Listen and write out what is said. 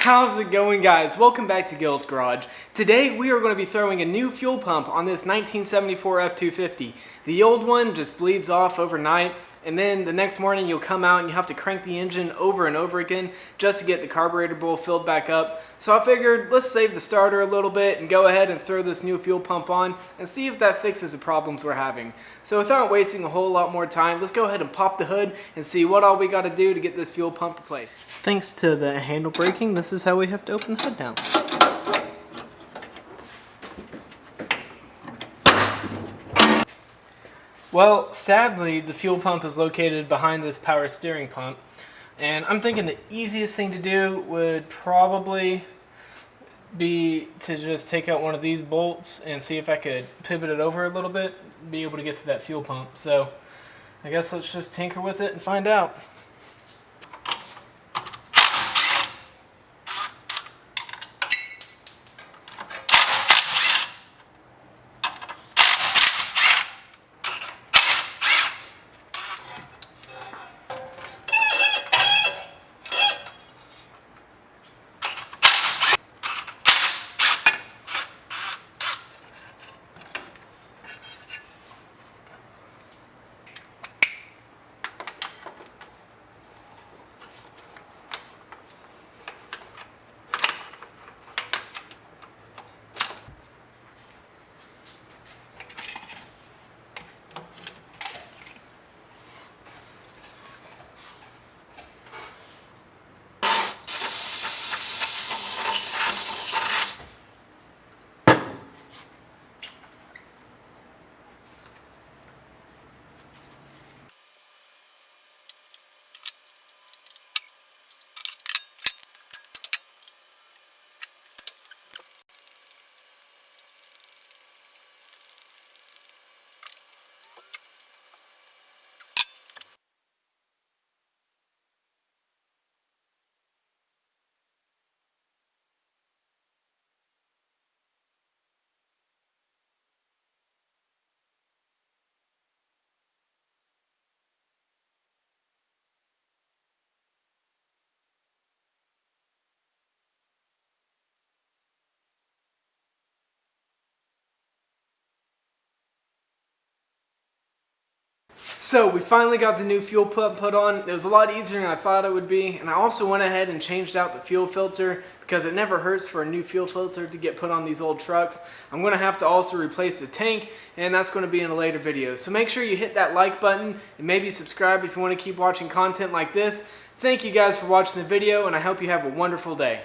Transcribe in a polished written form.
How's it going, guys? Welcome back to GILL'S Garage. Today we are going to be throwing a new fuel pump on this 1974 F-250. The old one just bleeds off overnight, and then the next morning you'll come out and you have to crank the engine over and over again just to get the carburetor bowl filled back up. So I figured let's save the starter a little bit and go ahead and throw this new fuel pump on and see if that fixes the problems we're having. So without wasting a whole lot more time, let's go ahead and pop the hood and see what all we got to do to get this fuel pump replaced. Thanks to the handle braking, this is how we have to open the hood down. Well, sadly, the fuel pump is located behind this power steering pump, and I'm thinking the easiest thing to do would probably be to just take out one of these bolts and see if I could pivot it over a little bit, be able to get to that fuel pump. So I guess let's just tinker with it and find out. So we finally got the new fuel pump put on. It was a lot easier than I thought it would be, and I also went ahead and changed out the fuel filter because it never hurts for a new fuel filter to get put on these old trucks. I'm going to have to also replace the tank, and that's going to be in a later video. So make sure you hit that like button and maybe subscribe if you want to keep watching content like this. Thank you guys for watching the video, and I hope you have a wonderful day.